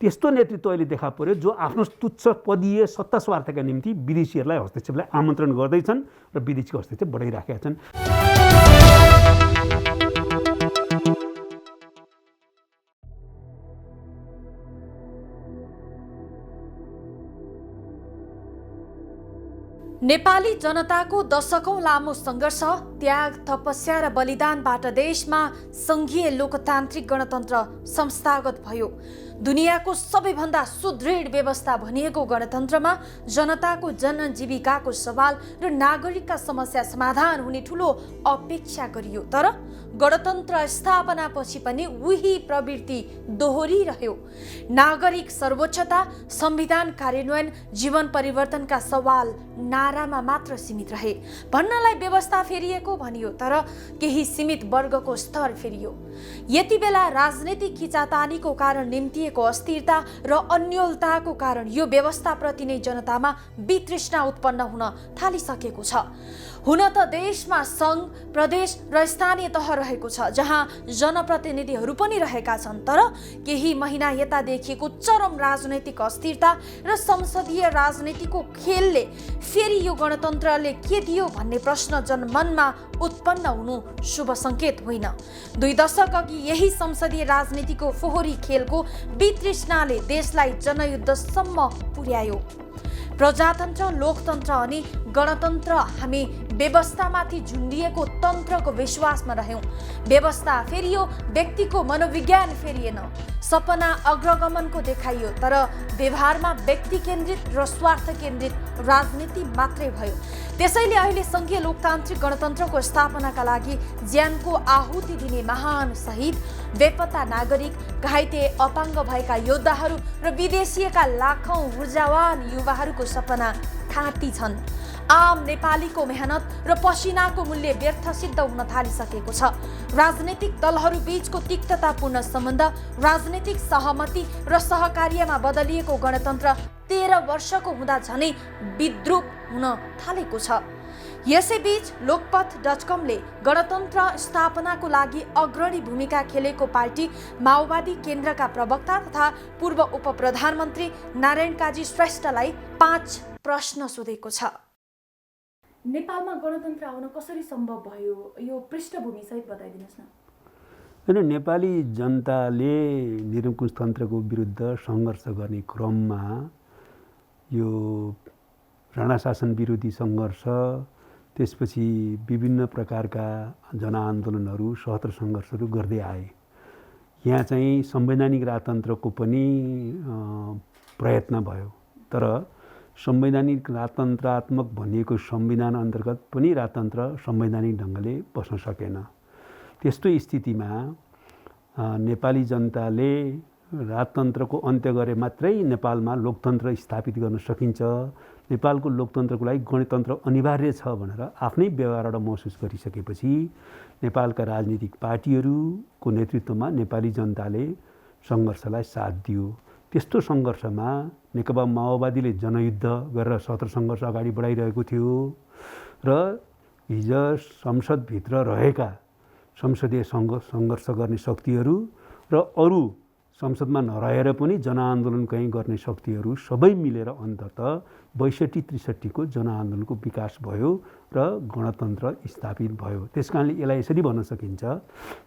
त्यस्तो नेतृत्व अहिले देखा पर्यो जो आफ्नो तुच्छ पदीय सत्ता स्वार्थका निम्ति विदेशीहरूलाई हस्तक्षेपलाई आमन्त्रण गर्दैछन् र विदेशीको हस्तक्षेप बढाइराखेका छन्। नेपाली जनताको दशकौं लामो सङ्घर्ष, त्याग, तपस्या र बलिदानबाट देशमा सङ्घीय लोकतान्त्रिक गणतन्त्र संस्थागत भयो। दुनियाँको सबैभन्दा सुदृढ व्यवस्था भनिएको गणतन्त्रमा जनताको जनजीविकाको सवाल र नागरिकका समस्या समाधान हुने ठूलो अपेक्षा गरियो। तर गणतन्त्र स्थापनापछि पनि उही प्रवृत्ति दोहोरिरह्यो। नागरिक सर्वोच्चता, संविधान कार्यान्वयन, जीवन परिवर्तनका सवाल नारामा मात्र सीमित रहे। भन्नलाई व्यवस्था फेरिएको भनियो, तर केही सीमित वर्गको स्तर फेरियो। यति बेला राजनीतिक खिचातानीको कारण निम्तिएको अस्थिरता र अन्योलताको कारण यो व्यवस्थाप्रति नै जनतामा वितृष्णा उत्पन्न हुन थालिसकेको छ। हुन त देशमा सङ्घ, प्रदेश र स्थानीय तह रहेको छ, जहाँ जनप्रतिनिधिहरू पनि रहेका छन्। तर केही महिना यता देखिएको चरम राजनैतिक अस्थिरता र संसदीय राजनीतिको खेलले फेरि यो गणतन्त्रले के दियो भन्ने प्रश्न जनमनमा उत्पन्न हुनु शुभ सङ्केत होइन। 2 दशक अघि यही संसदीय राजनीतिको फोहोरी खेलको वितृष्णाले देशलाई जनयुद्धसम्म पुर्यायो। प्रजातन्त्र, लोकतन्त्र अनि गणतन्त्र, हामी व्यवस्थामाथि झुन्डिएको तन्त्रको विश्वासमा रह्यौँ। व्यवस्था फेरियो, व्यक्तिको मनोविज्ञान फेरिएन। सपना अग्रगमनको देखाइयो, तर व्यवहारमा व्यक्ति केन्द्रित र स्वार्थ केन्द्रित राजनीति मात्रै भयो। त्यसैले अहिले सङ्घीय लोकतान्त्रिक गणतन्त्रको स्थापनाका लागि ज्यानको आहुति दिने महान शहीद, बेपत्ता नागरिक, घाइते अपाङ्ग भएका योद्धाहरू र विदेशीका लाखौं ऊर्जावान युवाहरूको सपना खाँटी छन्। आम नेपालीको मेहनत र पसिनाको मूल्य व्यर्थ सिद्ध हुन थालिसकेको छ। राजनीतिक दलहरू बीचको तिक्ततापूर्ण सम्बन्ध, राजनीतिक सहमति र सहकार्यमा बदलिएको गणतन्त्र 13 वर्षको हुँदा झनै विद्रूप हुन थालेको छ। यसैबीच लोकपथ.com ले गणतन्त्र स्थापनाको लागि अग्रणी भूमिका खेलेको पार्टी माओवादी केन्द्रका प्रवक्ता तथा पूर्व उपप्रधानमन्त्री नारायण काजी श्रेष्ठलाई 5 प्रश्न सोधेको छ। नेपालमा गणतन्त्र आउन कसरी सम्भव भयो, यो पृष्ठभूमि सहित बताइदिनुहोस् न। हैन, नेपाली जनताले निरङ्कुशतन्त्रको विरुद्ध सङ्घर्ष गर्ने क्रममा यो राणा शासन विरोधी सङ्घर्ष, त्यसपछि विभिन्न प्रकारका जनआन्दोलनहरू, सहस्त्र सङ्घर्षहरू गर्दै आए। यहाँ चाहिँ संवैधानिक राजतन्त्रको पनि प्रयत्न भयो, तर संवैधानिक राजतन्त्रात्मक भनिएको संविधान अन्तर्गत पनि राजतन्त्र संवैधानिक ढङ्गले बस्न सकेन। त्यस्तो स्थितिमा नेपाली जनताले राजतन्त्रको अन्त्य गरे मात्रै नेपालमा लोकतन्त्र स्थापित गर्न सकिन्छ, नेपालको लोकतन्त्रको लागि गणतन्त्र अनिवार्य छ भनेर आफ्नै व्यवहारबाट महसुस गरिसकेपछि नेपालका राजनीतिक पार्टीहरूको नेतृत्वमा नेपाली जनताले सङ्घर्षलाई साथ दियो। त्यस्तो सङ्घर्षमा नेकपा माओवादीले जनयुद्ध गरेर सहस्त्र सङ्घर्ष अगाडि बढाइरहेको थियो र हिजो संसदभित्र रहेका संसदीय सङ्घर्ष गर्ने शक्तिहरू र अरू संसदमा नरहेर पनि जनआन्दोलन कहीँ गर्ने शक्तिहरू सबै मिलेर अन्ततः 62-63 को जनआन्दोलनको विकास भयो र गणतन्त्र स्थापित भयो। त्यसकारणले यसलाई यसरी भन्न सकिन्छ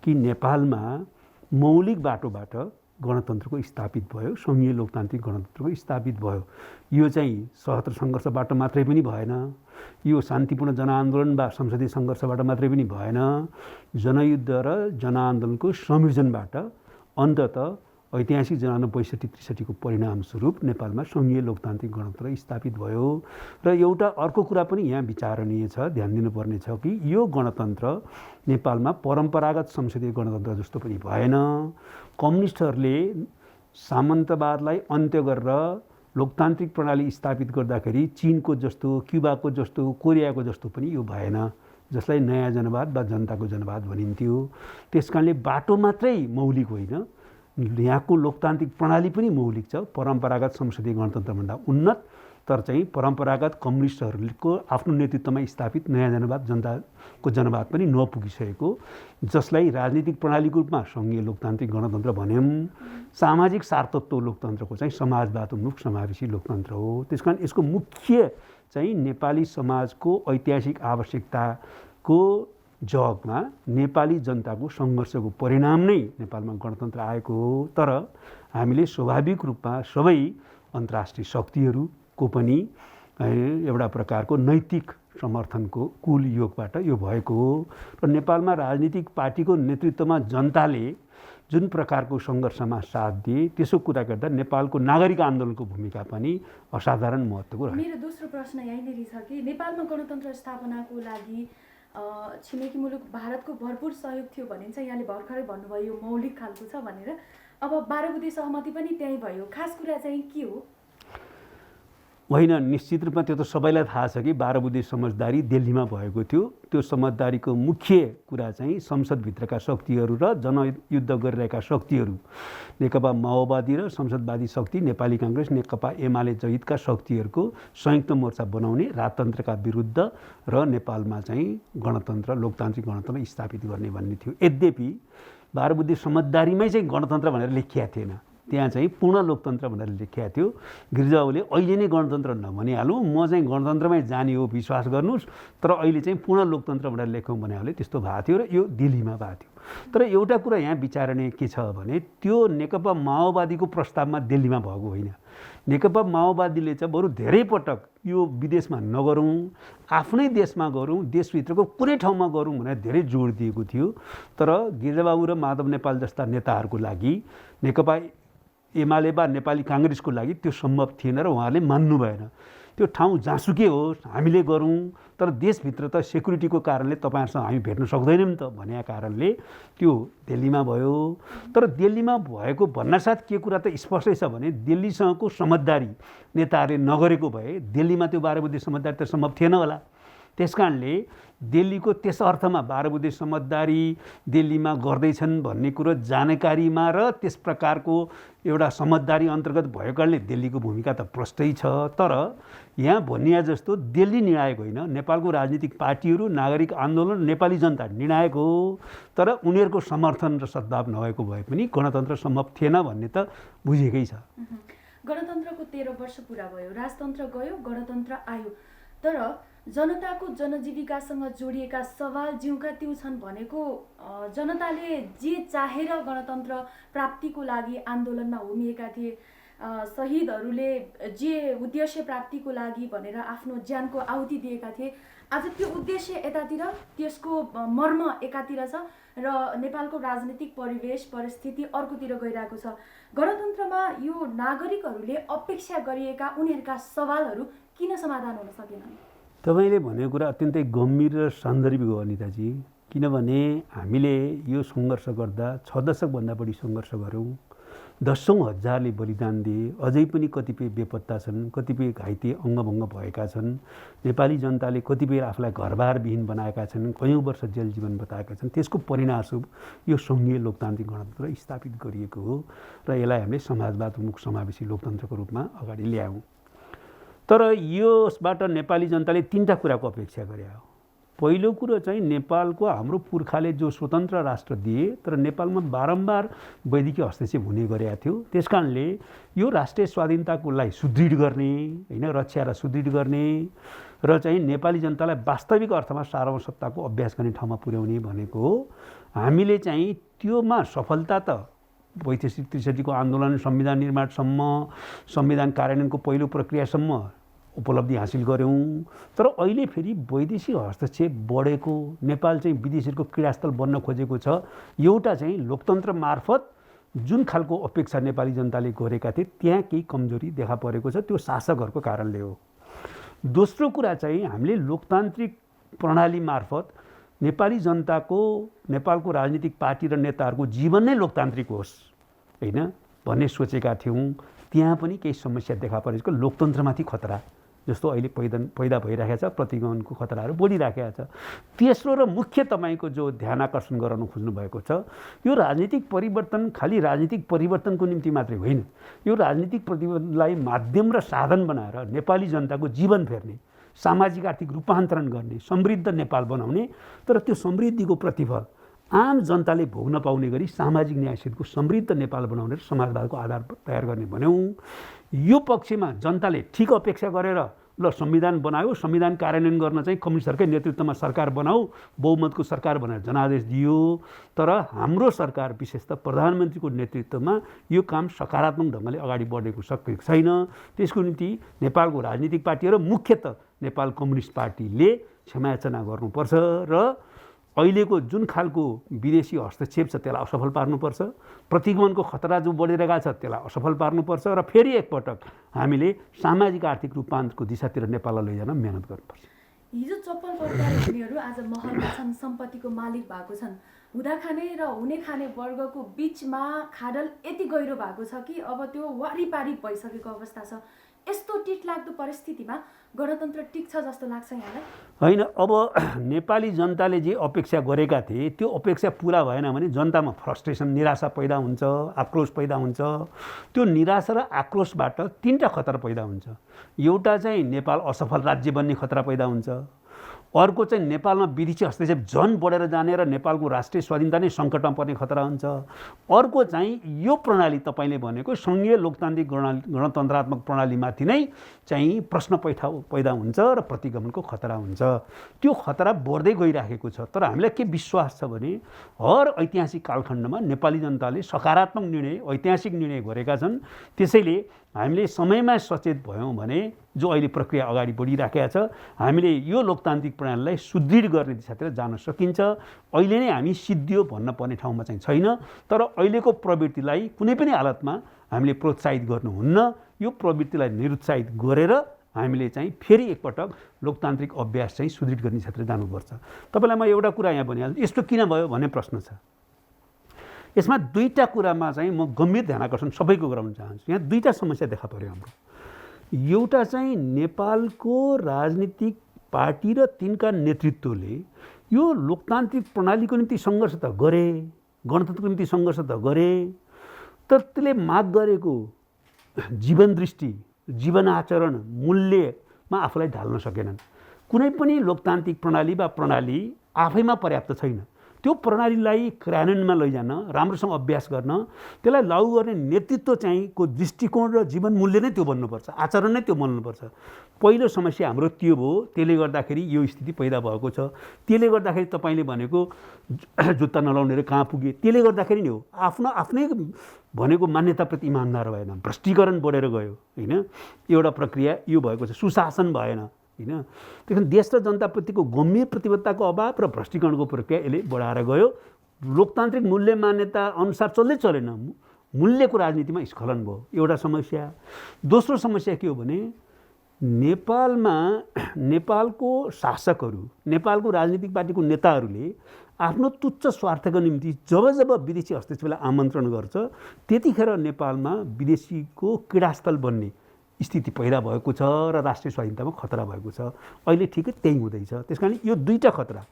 कि नेपालमा मौलिक बाटोबाट गणतन्त्रको स्थापित भयो, सङ्घीय लोकतान्त्रिक गणतन्त्रको स्थापित भयो। यो चाहिँ सहस्त्र सङ्घर्षबाट मात्रै पनि भएन, यो शान्तिपूर्ण जनआन्दोलन वा संसदीय सङ्घर्षबाट मात्रै पनि भएन, जनयुद्ध र जनआन्दोलनको संयोजनबाट अन्ततः ऐतिहासिक जनआन्दोलन 62-63 को परिणामस्वरूप नेपालमा सङ्घीय लोकतान्त्रिक गणतन्त्र स्थापित भयो। र एउटा अर्को कुरा पनि यहाँ विचारणीय छ, ध्यान दिनुपर्ने छ कि यो गणतन्त्र नेपालमा परम्परागत संसदीय गणतन्त्र जस्तो पनि भएन। कम्युनिस्टहरूले सामन्तवादलाई अन्त्य गरेर लोकतान्त्रिक प्रणाली स्थापित गर्दाखेरि चीनको जस्तो, क्युबाको जस्तो, कोरियाको जस्तो पनि यो भएन, जसलाई नयाँ जनवाद वा जनताको जनवाद भनिन्थ्यो। त्यसकारणले बाटो मात्रै मौलिक होइन, यहाँको लोकतान्त्रिक प्रणाली पनि मौलिक छ, परम्परागत संसदीय गणतन्त्रभन्दा उन्नत तर चाहिँ परम्परागत कम्युनिस्टहरूको आफ्नो नेतृत्वमा स्थापित नयाँ जनवाद जनताको जनवाद पनि नपुगिसकेको, जसलाई राजनीतिक प्रणालीको रूपमा सङ्घीय लोकतान्त्रिक गणतन्त्र भन्यौँ, सामाजिक सार्वत्व लोकतन्त्रको चाहिँ समाजवादोन्मुख समावेशी लोकतन्त्र हो। त्यस कारण यसको मुख्य चाहिँ नेपाली समाजको ऐतिहासिक आवश्यकताको जगमा नेपाली जनताको सङ्घर्षको परिणाम नै नेपालमा गणतन्त्र आएको हो। तर हामीले स्वाभाविक रूपमा सबै अन्तर्राष्ट्रिय शक्तिहरूको पनि एउटा प्रकारको नैतिक समर्थनको कुल योगबाट यो भएको हो र नेपालमा राजनीतिक पार्टीको नेतृत्वमा जनताले जुन प्रकारको सङ्घर्षमा साथ दिए त्यसो कुरा गर्दा नेपालको नागरिक आन्दोलनको भूमिका पनि असाधारण महत्त्वको रह्यो। मेरो दोस्रो प्रश्न यहीँनिर छ कि नेपालमा गणतन्त्र स्थापनाको लागि छिमेकी मुलुक भारतको भरपुर सहयोग थियो भनिन्छ। यहाँले भर्खरै भन्नुभयो यो मौलिक खालको छ भनेर। अब 12 बुँदे सहमति पनि त्यहीँ भयो। खास कुरा चाहिँ के हो? होइन, निश्चित रूपमा त्यो त सबैलाई थाहा छ कि 12 बुँदे समझदारी दिल्लीमा भएको थियो। त्यो समझदारीको मुख्य कुरा चाहिँ संसदभित्रका शक्तिहरू र जनयुद्ध गरिरहेका शक्तिहरू नेकपा माओवादी र संसदवादी शक्ति नेपाली काङ्ग्रेस नेकपा एमाले जहितका शक्तिहरूको संयुक्त मोर्चा बनाउने राजतन्त्रका विरुद्ध र नेपालमा चाहिँ गणतन्त्र लोकतान्त्रिक गणतन्त्र स्थापित गर्ने भन्ने थियो। यद्यपि 12 बुँदे समझदारीमै चाहिँ गणतन्त्र भनेर लेखिया थिएन, त्यहाँ चाहिँ पूर्ण लोकतन्त्र भनेर लेखिया थियो। गिरिजाबाबुले अहिले नै गणतन्त्र नभनिहालौँ, म चाहिँ गणतन्त्रमै जाने हो विश्वास गर्नुहोस्, तर अहिले चाहिँ पूर्ण लोकतन्त्र भनेर लेखौँ भने त्यस्तो भएको थियो र यो दिल्लीमा भएको थियो। तर एउटा कुरा यहाँ विचारणीय के छ भने त्यो नेकपा माओवादीको प्रस्तावमा दिल्लीमा भएको होइन। नेकपा माओवादीले चाहिँ बरु धेरै पटक यो विदेशमा नगरौँ, आफ्नै देशमा गरौँ, देशभित्रको कुनै ठाउँमा गरौँ भनेर धेरै जोड दिएको थियो। तर गिरिजाबाबु र माधव नेपाल जस्ता नेताहरूको लागि नेकपा एमाले वा नेपाली काङ्ग्रेसको लागि त्यो सम्भव थिएन र उहाँहरूले मान्नु भएन। त्यो ठाउँ जहाँसुकै होस् हामीले गरौँ, तर देशभित्र त सेक्युरिटीको कारणले तपाईँहरूसँग हामी भेट्न सक्दैनौँ त भन्ने कारणले त्यो दिल्लीमा भयो। तर दिल्लीमा भएको भन्नासाथ के कुरा त स्पष्टै छ भने दिल्लीसँगको समझदारी नेताहरूले नगरेको भए दिल्लीमा त्यो 12 बुँदे समझदारी त सम्भव थिएन होला। त्यसकारणले दिल्लीको त्यस अर्थमा 12 बुँदे समझदारी दिल्लीमा गर्दैछन् भन्ने कुरो जानकारीमा र त्यस प्रकारको एउटा समझदारी अन्तर्गत भएको कारणले दिल्लीको भूमिका त प्रष्टै छ। तर यहाँ भनिया जस्तो दिल्ली निर्णायक होइन, नेपालको राजनीतिक पार्टीहरू, नागरिक आन्दोलन, नेपाली जनता निर्णायक हो। तर उनीहरूको समर्थन र सद्भाव नभएको भए पनि गणतन्त्र सम्भव थिएन भन्ने त बुझेकै छ। गणतन्त्रको 13 वर्ष पुरा भयो, राजतन्त्र गयो, गणतन्त्र आयो। तर जनताको जनजीविकासँग जोडिएका सवाल जिउका त्यो छन् भनेको जनताले जे चाहेर गणतन्त्र प्राप्तिको लागि आन्दोलनमा होमिएका थिए, शहीदहरूले जे उद्देश्य प्राप्तिको लागि भनेर आफ्नो ज्यानको आहुति दिएका थिए, आज त्यो उद्देश्य यतातिर, त्यसको मर्म एकातिर छ र नेपालको राजनीतिक परिवेश परिस्थिति अर्कोतिर गइरहेको छ। गणतन्त्रमा यो नागरिकहरूले अपेक्षा गरिएका उनीहरूका सवालहरू किन समाधान हुन सकेनन्? तपाईँले भनेको कुरा अत्यन्तै गम्भीर र सान्दर्भिक हो अनिताजी। किनभने हामीले यो सङ्घर्ष गर्दा 6 दशकभन्दा बढी सङ्घर्ष गऱ्यौँ, दशौँ हजारले बलिदान दिए, अझै पनि कतिपय बेपत्ता छन्, कतिपय घाइते अङ्गभङ्ग भएका छन्। नेपाली जनताले कतिपय आफूलाई घरबारविहीन बनाएका छन्, कयौँ वर्ष जेल जीवन बताएका छन्। त्यसको परिणामस्वरूप यो सङ्घीय लोकतान्त्रिक गणतन्त्र स्थापित गरिएको हो र यसलाई हामीले समाजवादोन्मुख समावेशी लोकतन्त्रको रूपमा अगाडि ल्यायौँ। तर यसबाट नेपाली जनताले 3टा कुराको अपेक्षा गरे हो। पहिलो कुरो चाहिँ नेपालको हाम्रो पुर्खाले जो स्वतन्त्र राष्ट्र दिए, तर नेपालमा बारम्बार वैदेशिक हस्तक्षेप हुने गरेका थियो। त्यसकारणले यो राष्ट्रिय स्वाधीनताको लागि सुदृढ गर्ने होइन, रक्षा र सुदृढ गर्ने र चाहिँ नेपाली जनतालाई वास्तविक अर्थमा सार्वभौमसत्ताको अभ्यास गर्ने ठाउँमा पुर्याउने भनेको हो। हामीले चाहिँ त्योमा सफलता त 65-63 को आन्दोलन, संविधान निर्माणसम्म, संविधान कार्यान्वयनको पहिलो प्रक्रियासम्म उपलब्धि हासिल गऱ्यौँ। तर अहिले फेरि वैदेशिक हस्तक्षेप बढेको, नेपाल चाहिँ विदेशीहरूको क्रीडास्थल बन्न खोजेको छ। एउटा चाहिँ लोकतन्त्र मार्फत जुन खालको अपेक्षा नेपाली जनताले गरेका थिए त्यहाँ केही कमजोरी देखा परेको छ, त्यो शासकहरूको कारणले हो। दोस्रो कुरा चाहिँ हामीले लोकतान्त्रिक प्रणाली मार्फत नेपाली जनताको, नेपालको राजनीतिक पार्टी र नेताहरूको जीवन नै लोकतान्त्रिक होस् होइन भन्ने सोचेका थियौँ। त्यहाँ पनि केही समस्या देखा परेको, लोकतन्त्रमाथि खतरा जस्तो अहिले पैदा भइरहेको छ, प्रतिगमनको खतराहरू बढिरहेको छ। तेस्रो र मुख्य तपाईँको जो ध्यान आकर्षण गराउन खोज्नु भएको छ, यो राजनीतिक परिवर्तन खालि राजनीतिक परिवर्तनको निम्ति मात्रै होइन, यो राजनीतिक परिवर्तनलाई माध्यम र साधन बनाएर नेपाली जनताको जीवन फेर्ने, सामाजिक आर्थिक रूपान्तरण गर्ने, समृद्ध नेपाल बनाउने, तर त्यो समृद्धिको प्रतिफल आम जनताले भोग्न पाउने गरी सामाजिक न्यायसहितको समृद्ध नेपाल बनाउने र समाजवादको आधार तयार गर्ने भन्यौँ। यो पक्षमा जनताले ठिक अपेक्षा गरेर ल संविधान बनायो, संविधान कार्यान्वयन गर्न चाहिँ कम्युनिस्टहरूकै नेतृत्वमा सरकार बनाऊ, बहुमतको सरकार भनेर जनादेश दियो। तर हाम्रो सरकार विशेष त प्रधानमन्त्रीको नेतृत्वमा यो काम सकारात्मक ढङ्गले अगाडि बढेको सकेको छैन। त्यसको निम्ति नेपालको राजनीतिक पार्टीहरू, मुख्यतः नेपाल कम्युनिस्ट पार्टीले क्षमायाचना गर्नुपर्छ र अहिलेको जुन खालको विदेशी हस्तक्षेप छ त्यसलाई असफल पार्नुपर्छ, प्रतिगमनको खतरा जो बढिरहेको छ त्यसलाई असफल पार्नुपर्छ र फेरि एकपटक हामीले सामाजिक आर्थिक रूपान्तरणको दिशातिर नेपाललाई लैजान मेहनत गर्नुपर्छ। हिजो चप्पल पड्काएर हिँड्नेहरू आज महलमा छन्, सम्पत्तिको मालिक भएको छन्। हुँदा खाने र हुने खाने वर्गको बिचमा खाडल यति गहिरो भएको छ कि अब त्यो वारिपारी भइसकेको अवस्था छ। यस्तो टिटलाग्दो परिस्थितिमा गणतन्त्र टिक्छ जस्तो लाग्छ यहाँलाई? होइन, अब नेपाली जनताले जे अपेक्षा गरेका थिए त्यो अपेक्षा पुरा भएन भने जनतामा फ्रस्ट्रेसन, निराशा पैदा हुन्छ, आक्रोश पैदा हुन्छ। त्यो निराशा र आक्रोशबाट तीनटा खतरा पैदा हुन्छ। एउटा चाहिँ नेपाल असफल राज्य बन्ने खतरा पैदा हुन्छ, अर्को चाहिँ नेपालमा विदेशी हस्तक्षेप झन बढेर जाने र नेपालको राष्ट्रिय स्वाधीनता नै सङ्कटमा पर्ने खतरा हुन्छ, अर्को चाहिँ यो प्रणाली तपाईँले भनेको सङ्घीय लोकतान्त्रिक गणतन्त्रात्मक प्रणालीमाथि नै चाहिँ प्रश्न पैदा हुन्छ र प्रतिगमनको खतरा हुन्छ। त्यो खतरा बढ्दै गइराखेको छ। तर हामीलाई के विश्वास छ भने हर ऐतिहासिक कालखण्डमा नेपाली जनताले सकारात्मक निर्णय, ऐतिहासिक निर्णय गरेका छन्। त्यसैले हामीले समयमा सचेत भयौँ भने जो अहिले प्रक्रिया अगाडि बढिराखेको छ, हामीले यो लोकतान्त्रिक प्रणालीलाई सुदृढ गर्ने दिशातिर जान सकिन्छ। अहिले नै हामी सिद्धियो भन्न पर्ने ठाउँमा चाहिँ छैन, तर अहिलेको प्रवृत्तिलाई कुनै पनि हालतमा हामीले प्रोत्साहित गर्नुहुन्न। यो प्रवृत्तिलाई निरुत्साहित गरेर हामीले चाहिँ फेरि एकपटक लोकतान्त्रिक अभ्यास चाहिँ सुदृढ गर्ने दिशातिर जानुपर्छ। तपाईँलाई म एउटा कुरा यहाँ भनिहाल्छु, यस्तो किन भयो भन्ने प्रश्न छ। यसमा दुईटा कुरामा चाहिँ म गम्भीर ध्यान आकर्षण सबैको गराउन चाहन्छु। यहाँ दुईटा समस्या देखा पर्यो हाम्रो। एउटा चाहिँ नेपालको राजनीतिक पार्टी र तिनका नेतृत्वले यो लोकतान्त्रिक प्रणालीको निम्ति सङ्घर्ष त गरे, गणतन्त्रको निम्ति सङ्घर्ष त गरे, तर त्यसले माग गरेको जीवन दृष्टि, जीवन आचरण, मूल्यमा आफूलाई ढाल्न सकेनन्। कुनै पनि लोकतान्त्रिक प्रणाली वा प्रणाली आफैमा पर्याप्त छैन। त्यो प्रणालीलाई कार्यान्वयनमा लैजान, राम्रोसँग अभ्यास गर्न, त्यसलाई लागू गर्ने नेतृत्व चाहिँ को दृष्टिकोण र जीवन मूल्य नै त्यो बन्नुपर्छ, आचरण नै त्यो बन्नुपर्छ। पहिलो समस्या हाम्रो त्यो भयो। त्यसले गर्दाखेरि यो स्थिति पैदा भएको छ। त्यसले गर्दाखेरि तपाईँले भनेको जुत्ता नलाउनेहरू कहाँ पुगे, त्यसले गर्दाखेरि नै हो। आफ्नै भनेको मान्यताप्रति इमान्दार भएन, भ्रष्टीकरण बढेर गयो होइन। एउटा प्रक्रिया यो भएको छ, सुशासन भएन होइन। त्यसले देश र जनताप्रतिको गम्भीर प्रतिबद्धताको अभाव र भ्रष्टीकरणको प्रक्रिया यसले बढाएर गयो। लोकतान्त्रिक मूल्य मान्यता अनुसार चल्दै चलेन, मूल्यको राजनीतिमा स्खलन भयो, एउटा समस्या। दोस्रो समस्या के हो भने नेपालमा नेपालको शासकहरू, नेपालको राजनीतिक पार्टीको नेताहरूले आफ्नो तुच्छ स्वार्थको निम्ति जब विदेशी हस्तक्षेपलाई आमन्त्रण गर्छ त्यतिखेर नेपालमा विदेशीको क्रीडास्थल बन्ने स्थिति पैदा भएको छ र राष्ट्रिय स्वाधीनतामा खतरा भएको छ। अहिले ठिकै त्यही हुँदैछ। त्यस कारण यो दुईटा खतरा,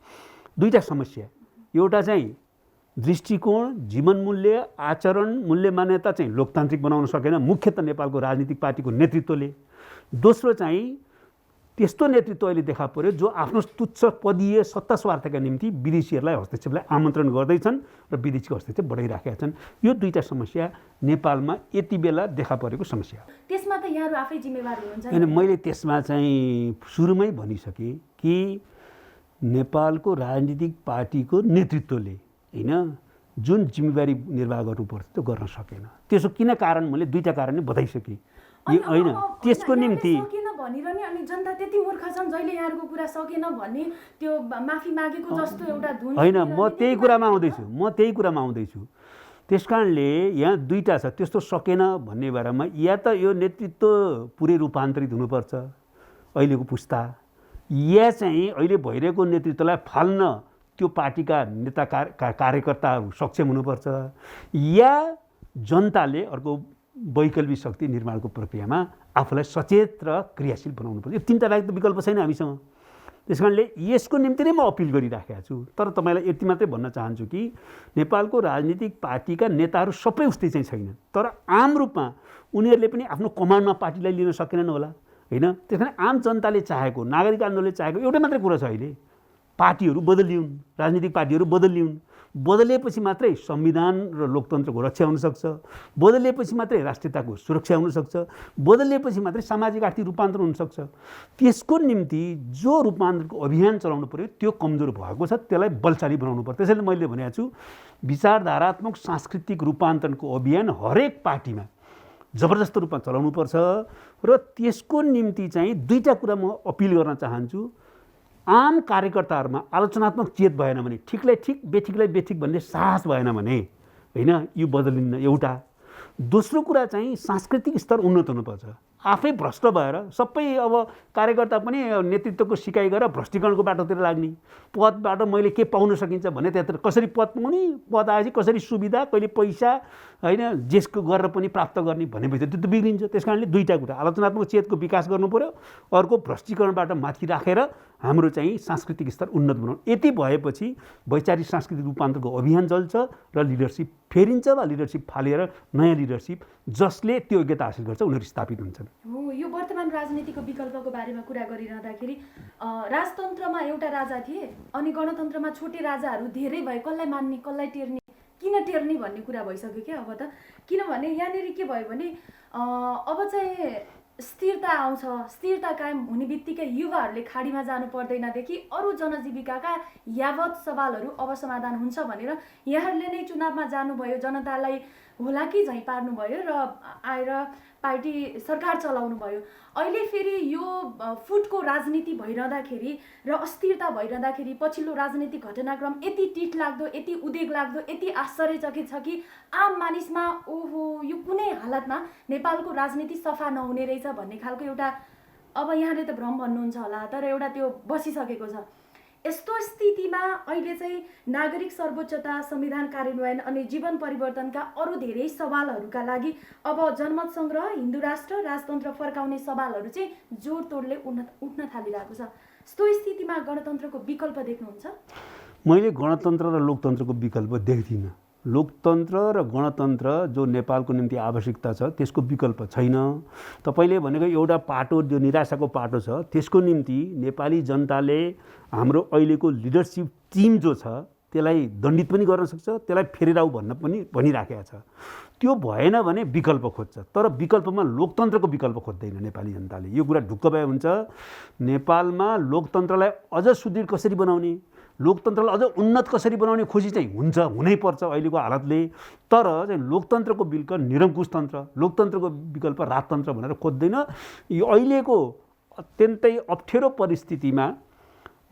दुईटा समस्या, एउटा चाहिँ दृष्टिकोण, जीवन मूल्य, आचरण, मूल्य मान्यता चाहिँ लोकतान्त्रिक बनाउन सकेन मुख्यतः नेपालको राजनीतिक पार्टीको नेतृत्वले। दोस्रो चाहिँ त्यस्तो नेतृत्व अहिले देखा पर्यो जो आफ्नो तुच्छ पदीय सत्ता स्वार्थका निम्ति विदेशीहरूलाई हस्तक्षेपलाई आमन्त्रण गर्दैछन् र विदेशीको हस्तक्षेप बढाइराखेका छन्। यो दुईटा समस्या नेपालमा यति बेला देखा परेको समस्या हो। त्यसमा त यहाँहरू आफै जिम्मेवार हुनुहुन्छ। होइन, मैले त्यसमा चाहिँ सुरुमै भनिसकेँ कि नेपालको राजनीतिक पार्टीको नेतृत्वले होइन जुन जिम्मेवारी निर्वाह गर्नुपर्छ त्यो गर्न सकेन। त्यसो किन कारण मैले दुईटा कारण नै बताइसकेँ। होइन, त्यसको निम्ति भनिरहने अनि जनता त्यति मूर्ख छन् जहिले यहाँहरूको कुरा सकेन भन्ने त्यो माफी मागेको जस्तो एउटा धुन होइन। म त्यही कुरामा आउँदैछु। त्यस कारणले यहाँ दुईटा छ, त्यस्तो सकेन भन्ने बेलामा या त यो नेतृत्व पुरै रूपान्तरित हुनुपर्छ अहिलेको पुस्ता, या चाहिँ अहिले भइरहेको नेतृत्वलाई फाल्न त्यो पार्टीका नेता कार्यकर्ताहरू सक्षम हुनुपर्छ, या जनताले अर्को वैकल्पिक शक्ति निर्माणको प्रक्रियामा आफूलाई सचेत र क्रियाशील बनाउनु पर्छ। यो तीनटा बाहेक त विकल्प छैन हामीसँग। त्यस कारणले यसको निम्ति नै म अपिल गरिराखेको छु। तर तपाईँलाई यति मात्रै भन्न चाहन्छु कि नेपालको राजनीतिक पार्टीका नेताहरू सबै उस्तै चाहिँ छैनन्, तर आम रूपमा उनीहरूले पनि आफ्नो कमान्डमा पार्टीलाई लिन सकेनन् होला, होइन? त्यस कारण आम जनताले चाहेको, नागरिक आन्दोलनले चाहेको एउटै मात्रै कुरा छ, अहिले पार्टीहरू बदलिउन्, राजनीतिक पार्टीहरू बदलिउन्। बदलिएपछि मात्रै संविधान र लोकतन्त्रको रक्षा हुनसक्छ, बदलिएपछि मात्रै राष्ट्रियताको सुरक्षा हुनसक्छ, बदलिएपछि मात्रै सामाजिक आर्थिक रूपान्तरण हुनसक्छ। त्यसको निम्ति जो रूपान्तरणको अभियान चलाउनु पर्यो त्यो कमजोर भएको छ, त्यसलाई बलशाली बनाउनु पर्छ। त्यसैले मैले भनेको छु विचारधारात्मक सांस्कृतिक रूपान्तरणको अभियान हरेक पार्टीमा जबरजस्त रूपमा चलाउनुपर्छ। र त्यसको निम्ति चाहिँ दुईवटा कुरा म अपिल गर्न चाहन्छु। आम कार्यकर्ताहरूमा आलोचनात्मक चेत भएन भने, ठिकलाई ठिक बेठिकलाई बेठिक भन्ने साहस भएन भने, होइन, यो बदलिन्न। एउटा दोस्रो कुरा चाहिँ सांस्कृतिक स्तर उन्नत हुनुपर्छ। आफै भ्रष्ट भएर सबै अब कार्यकर्ता पनि नेतृत्वको सिकाइ गरेर भ्रष्टीकरणको बाटोतिर लाग्ने, पदबाट मैले के पाउन सकिन्छ भने त्यतिर कसरी पद पाउने, पद आएपछि कसरी सुविधा, कहिले पैसा, होइन, जेसको गरेर पनि प्राप्त गर्ने भनेपछि त्यो त बिग्रिन्छ। त्यस कारणले दुईवटा कुरा, आलोचनात्मक चेतको विकास गर्नु पर्यो, अर्को भ्रष्टीकरणबाट माथि राखेर हाम्रो चाहिँ सांस्कृतिक स्तर उन्नत बनाउनु। यति भएपछि वैचारिक सांस्कृतिक रूपान्तरणको अभियान चल्छ र लिडरसिप फेरिन्छ वा लिडरसिप फालेर नयाँ लिडरसिप जसले त्यो योग्यता हासिल गर्छ उनीहरू स्थापित हुन्छन्। हो, यो वर्तमान राजनीतिको विकल्पको बारेमा कुरा गरिरहँदाखेरि राजतन्त्रमा एउटा राजा थिए अनि गणतन्त्रमा छोटे राजाहरू धेरै भए, कसलाई मान्ने कसलाई टेर्ने, किन टेर्ने भन्ने कुरा भइसक्यो क्या अब त। किनभने यहाँनिर के भयो भने अब चाहिँ स्थिरता आउँछ, स्थिरता कायम हुने बित्तिकै युवाहरूले खाडीमा जानु पर्दैनदेखि अरू जनजीविकाका यावत सवालहरू अब समाधान हुन्छ भनेर यहाँहरूले नै चुनावमा जानुभयो, जनतालाई होला कि झैँ पार्नुभयो र आएर पार्टी सरकार चलाउनु भयो। अहिले फेरि यो फुटको राजनीति भइरहँदाखेरि र अस्थिरता भइरहँदाखेरि पछिल्लो राजनीतिक घटनाक्रम यति टिठ लाग्दो, यति उदेक लाग्दो, यति आश्चर्यचकित छ कि आम मानिसमा ओहो यो कुनै हालतमा नेपालको राजनीति सफा नहुने रहेछ भन्ने खालको एउटा, अब यहाँले त भ्रम भन्नुहुन्छ होला, तर एउटा त्यो बसिसकेको छ। यस्तो स्थितिमा अहिले चाहिँ नागरिक सर्वोच्चता, संविधान कार्यान्वयन अनि जीवन परिवर्तनका अरू धेरै सवालहरूका लागि अब जनमत सङ्ग्रह, हिन्दू राष्ट्र, राजतन्त्र फर्काउने सवालहरू चाहिँ जोड तोडले उठ्न थालिरहेको छ। यस्तो स्थितिमा गणतन्त्रको विकल्प देख्नुहुन्छ? मैले गणतन्त्र र लोकतन्त्रको विकल्प देख्दिनँ। लोकतन्त्र र गणतन्त्र जो नेपालको निम्ति आवश्यकता छ त्यसको विकल्प छैन। तपाईँले भनेको एउटा पाटो, जो निराशाको पाटो छ, त्यसको निम्ति नेपाली जनताले हाम्रो अहिलेको लिडरसिप टिम जो छ त्यसलाई दण्डित पनि गर्न सक्छ, त्यसलाई फेरेर आऊ भन्न पनि भनिराखेको छ। त्यो भएन भने विकल्प खोज्छ, तर विकल्पमा लोकतन्त्रको विकल्प खोज्दैन नेपाली जनताले। यो कुरा ढुक्क भए हुन्छ। नेपालमा लोकतन्त्रलाई अझ सुदृढ कसरी बनाउने, लोकतन्त्रलाई अझ उन्नत कसरी बनाउने खोजी चाहिँ हुन्छ, हुनैपर्छ अहिलेको हालतले। तर चाहिँ लोकतन्त्रको विकल्प निरङ्कुश तन्त्र, लोकतन्त्रको विकल्प राजतन्त्र भनेर खोज्दैन। यो अहिलेको अत्यन्तै अप्ठ्यारो परिस्थितिमा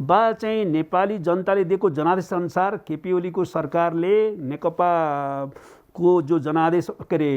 बा चाहिँ नेपाली जनताले दिएको जनादेश अनुसार केपी ओलीको सरकारले नेकपाको जो जनादेश के अरे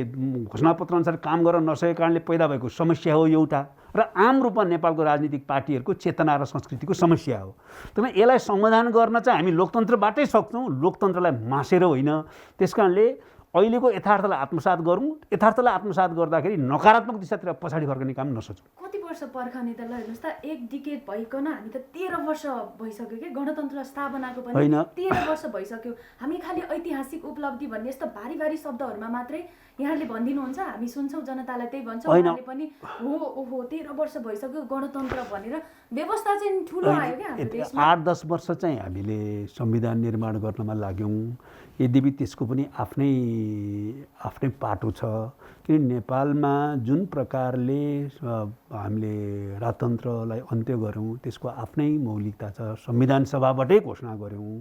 घोषणापत्र अनुसार काम गर्न नसकेको कारणले पैदा भएको समस्या हो एउटा, र आम रूपमा नेपालको राजनीतिक पार्टीहरूको चेतना र संस्कृतिको समस्या हो। तर यसलाई समाधान गर्न चाहिँ हामी लोकतन्त्रबाटै सक्छौँ, लोकतन्त्रलाई मासेर होइन। त्यसकारणले अहिलेको यथार्थलाई आत्मसात गरौँ। यथार्थलाई आत्मसात गर्दाखेरि नकारात्मक दिशातिर पछाडि फर्कने काम नसोचौँ। कति वर्ष पर्खने त? ल हेर्नुहोस् त, 1 डिकेड भइकन हामी त 13 वर्ष भइसक्यो कि गणतन्त्र स्थापनाको पनि 13 वर्ष भइसक्यो। हामी खालि ऐतिहासिक उपलब्धि भन्ने यस्तो भारी भारी शब्दहरूमा मात्रै यहाँहरूले भनिदिनुहुन्छ, हामी सुन्छौँ, जनतालाई त्यही भन्छौँ, उहाँले पनि हो ओहो 13 वर्ष भइसक्यो गणतन्त्र भनेर व्यवस्था चाहिँ ठुलो आयो क्या हाम्रो देशमा। 8-10 वर्ष चाहिँ हामीले संविधान निर्माण गर्नमा लाग्यौँ। यद्यपि त्यसको पनि आफ्नै पाटो छ। किन नेपालमा जुन प्रकारले हामीले राजतन्त्रलाई अन्त्य गऱ्यौँ त्यसको आफ्नै मौलिकता छ। संविधान सभाबाटै घोषणा गऱ्यौँ,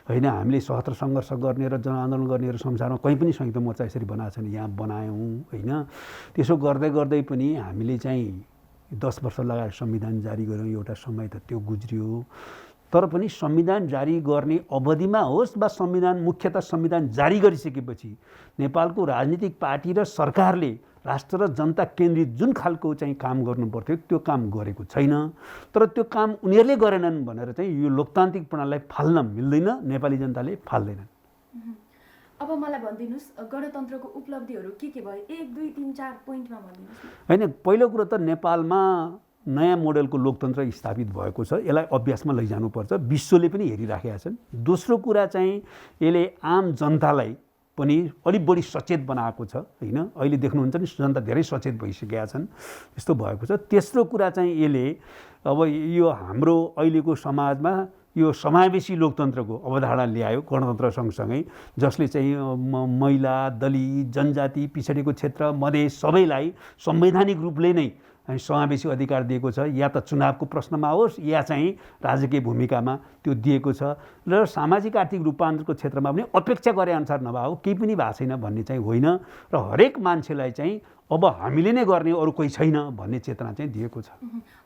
होइन? हामीले 77 सङ्घर्ष गर्ने र जनआन्दोलन गर्नेहरू संसारमा कहीँ पनि संयुक्त मोर्चा यसरी बनाएको छैन, यहाँ बनायौँ, होइन? त्यसो गर्दै गर्दै पनि हामीले चाहिँ 10 वर्ष लगाएर संविधान जारी गऱ्यौँ। एउटा समय त त्यो गुज्रियो। तर पनि संविधान जारी गर्ने अवधिमा होस् वा संविधान मुख्यतः संविधान जारी गरिसकेपछि नेपालको राजनीतिक पार्टी र सरकारले राष्ट्र र जनता केन्द्रित जुन खालको चाहिँ काम गर्नुपर्थ्यो त्यो काम गरेको छैन। तर त्यो काम उनीहरूले गरेनन् भनेर चाहिँ यो लोकतान्त्रिक प्रणालीलाई फाल्न मिल्दैन, नेपाली जनताले फाल्दैनन्। अब मलाई भनिदिनुहोस् गणतन्त्रको उपलब्धिहरू के भयो 1 2 3 4 पोइन्टमा भनिदिनुहोस् न। होइन, पहिलो कुरो त नेपालमा नयाँ मोडेलको लोकतन्त्र स्थापित भएको छ, यसलाई अभ्यासमा लैजानुपर्छ, विश्वले पनि हेरिराखेका छन्। दोस्रो कुरा चाहिँ यसले आम जनतालाई पनि अलिक बढी सचेत बनाएको छ होइन, अहिले देख्नुहुन्छ नि जनता धेरै सचेत भइसकेका छन्, यस्तो भएको छ। तेस्रो कुरा चाहिँ यसले अब यो हाम्रो अहिलेको समाजमा यो समावेशी लोकतन्त्रको अवधारणा ल्यायो गणतन्त्र सँगसँगै, जसले चाहिँ महिला, दलित, जनजाति, पिछडिएको क्षेत्र, मधेस सबैलाई संवैधानिक रूपले नै समावेशी अधिकार दिएको छ, या त चुनावको प्रश्नमा होस् या चाहिँ राजकीय भूमिकामा त्यो दिएको छ। र सामाजिक आर्थिक रूपान्तरणको क्षेत्रमा पनि अपेक्षा गरे अनुसार नभए केही पनि भएको छैन भन्ने चाहिँ होइन, र हरेक मान्छेलाई चाहिँ अब हामीले नै गर्ने अरू कोही छैन भन्ने चेतना चाहिँ दिएको छ।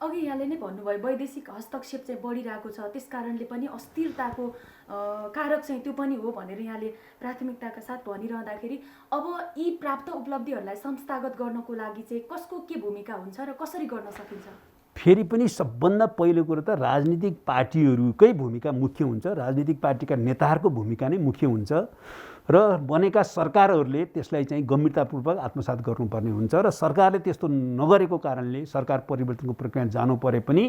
अघि यहाँले नै भन्नुभयो वैदेशिक हस्तक्षेप चाहिँ बढिरहेको छ, त्यस कारणले पनि अस्थिरताको कारक चाहिँ त्यो पनि हो भनेर यहाँले प्राथमिकताका साथ भनिरहँदाखेरि अब यी प्राप्त उपलब्धिहरूलाई संस्थागत गर्नको लागि चाहिँ कसको के भूमिका हुन्छ र कसरी गर्न सकिन्छ? फेरि पनि सबभन्दा पहिलो कुरो त राजनीतिक पार्टीहरूकै भूमिका मुख्य हुन्छ, राजनीतिक पार्टीका नेताहरूको भूमिका नै मुख्य हुन्छ, र बनेका सरकारहरूले त्यसलाई चाहिँ गम्भीरतापूर्वक आत्मसात गर्नुपर्ने हुन्छ। र सरकारले त्यस्तो नगरेको कारणले सरकार परिवर्तनको प्रक्रिया जानु परे पनि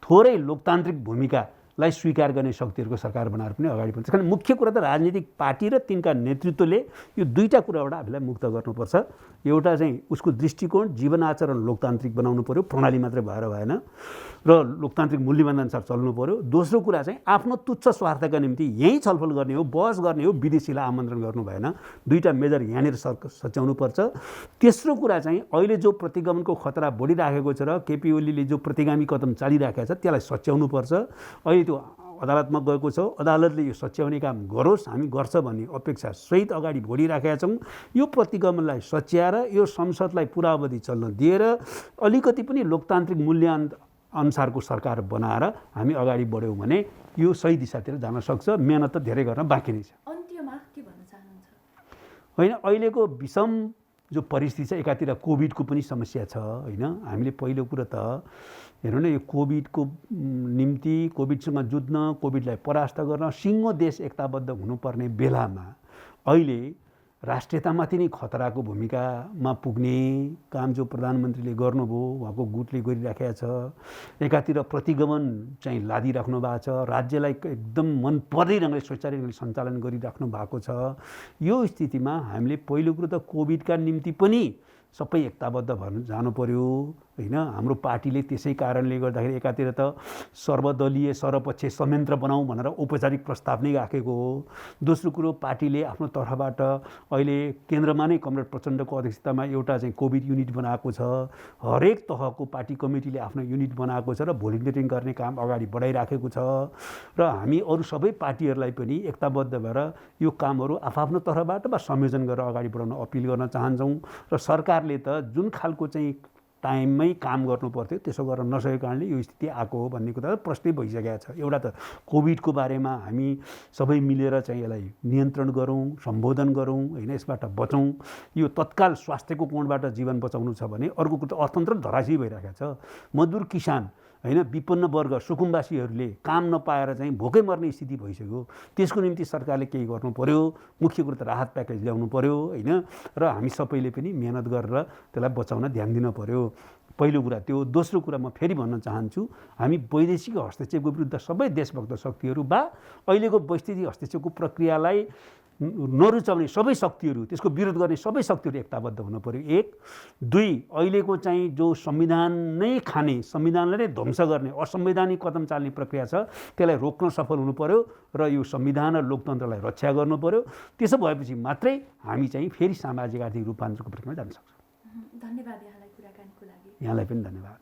थोरै लोकतान्त्रिक भूमिकालाई स्वीकार गर्ने शक्तिहरूको सरकार बनाएर पनि अगाडि बढ्छ। कारण मुख्य कुरा त राजनीतिक पार्टी र तिनका नेतृत्वले यो दुईटा कुराबाट हामीलाई मुक्त गर्नुपर्छ। एउटा चाहिँ उसको दृष्टिकोण, जीवन आचरण लोकतान्त्रिक बनाउनु पर्यो, प्रणाली मात्रै भएर भएन, र लोकतान्त्रिक मूल्यमानअनुसार चल्नु पर्यो। दोस्रो कुरा चाहिँ आफ्नो तुच्छ स्वार्थका निम्ति यहीँ छलफल गर्ने हो, बहस गर्ने हो, विदेशीलाई आमन्त्रण गर्नु भएन। दुईटा मेजर यहाँनिर सच्याउनु पर्छ। तेस्रो कुरा चाहिँ अहिले जो प्रतिगमनको खतरा बढिराखेको छ र केपी ओलीले जो प्रतिगामी कदम चालिराखेको छ त्यसलाई सच्याउनु पर्छ। अहिले त्यो अदालतमा गएको छ, अदालतले यो सच्याउने काम गरोस्, हामी गर्छ भन्ने अपेक्षा सहित अगाडि बढिराखेका छौँ। यो प्रतिगमनलाई सच्याएर यो संसदलाई पुरा अवधि चल्न दिएर अलिकति पनि लोकतान्त्रिक मूल्य अनुसारको सरकार बनाएर हामी अगाडि बढ्यौँ भने यो सही दिशातिर जान सक्छ। मेहनत त धेरै गर्न बाँकी नै छ। अन्त्यमा के भन्न चाहनुहुन्छ? होइन, अहिलेको विषम जो परिस्थिति छ, एकातिर कोभिडको पनि समस्या छ होइन। हामीले पहिलो कुरो त हेर्नु न, यो कोभिडको निम्ति कोभिडसँग जुझ्न, कोभिडलाई परास्त गर्न सिङ्गो देश एकताबद्ध हुनुपर्ने बेलामा अहिले राष्ट्रियतामाथि नै खतराको भूमिकामा पुग्ने काम जो प्रधानमन्त्रीले गर्नुभयो, उहाँको गुटले गरिराखेका छ। एकातिर प्रतिगमन चाहिँ लादिराख्नु भएको छ, राज्यलाई एकदम मन पर्ने ढङ्गले स्वचालित ढङ्गले सञ्चालन गरिराख्नु भएको छ। यो स्थितिमा हामीले पहिलो कुरो त कोभिडका निम्ति पनि सबै एकताबद्ध भन्न जानु पर्यो होइन। हाम्रो पार्टीले त्यसै कारणले गर्दाखेरि एकातिर त सर्वदलीय सर्वपक्षीय संयन्त्र बनाऊ भनेर औपचारिक प्रस्ताव नै राखेको हो। दोस्रो कुरो, पार्टीले आफ्नो तर्फबाट अहिले केन्द्रमा नै कमरेड प्रचण्डको अध्यक्षतामा एउटा चाहिँ कोभिड युनिट बनाएको छ। हरेक तहको पार्टी कमिटीले आफ्नो युनिट बनाएको छ र भोलिन्टियरिङ गर्ने काम अगाडि बढाइराखेको छ। र हामी अरू सबै पार्टीहरूलाई पनि एकताबद्ध भएर यो कामहरू आफ्नो तर्फबाट वा संयोजन गरेर अगाडि बढाउन अपिल गर्न चाहन्छौँ। र सरकारले त जुन खालको चाहिँ टाइममै काम गर्नु पर्थ्यो त्यसो गर्न नसकेको कारणले यो स्थिति आएको हो भन्ने कुरा प्रष्टै भइसकेको छ। एउटा त कोभिडको बारेमा हामी सबै मिलेर चाहिँ यसलाई नियन्त्रण गरौँ, सम्बोधन गरौँ होइन, यसबाट बचौँ। यो तत्काल स्वास्थ्यको कोणबाट जीवन बचाउनु छ भने अर्को कुरो त अर्थतन्त्र धराशी भइरहेको छ। मजदुर, किसान होइन, विपन्न वर्ग, सुकुम्बासीहरूले काम नपाएर चाहिँ भोकै मर्ने स्थिति भइसक्यो। त्यसको निम्ति सरकारले केही गर्नु पर्यो। मुख्य कुरो त राहत प्याकेज ल्याउनु पर्यो होइन। र हामी सबैले पनि मेहनत गरेर त्यसलाई बचाउन ध्यान दिन पर्यो। पहिलो कुरा त्यो। दोस्रो कुरा म फेरि भन्न चाहन्छु, हामी वैदेशिक हस्तक्षेपको विरुद्ध सबै देशभक्त शक्तिहरू वा अहिलेको वैदेशिक हस्तक्षेपको प्रक्रियालाई नरुचाउने सबै शक्तिहरू, त्यसको विरोध गर्ने सबै शक्तिहरू एकताबद्ध हुनु पर्यो। एक। दुई, अहिलेको चाहिँ जो संविधान नै खाने, संविधानलाई नै ध्वंस गर्ने असंवैधानिक कदम चाल्ने प्रक्रिया छ त्यसलाई रोक्न सफल हुनु पर्यो र यो संविधान र लोकतन्त्रलाई रक्षा गर्नु पर्यो। त्यसो भएपछि मात्रै हामी चाहिँ फेरि सामाजिक आर्थिक रूपान्तरणको प्रक्रियामा जान सक्छौँ। धन्यवाद यहाँलाई कुराकानीको लागि। यहाँलाई पनि धन्यवाद।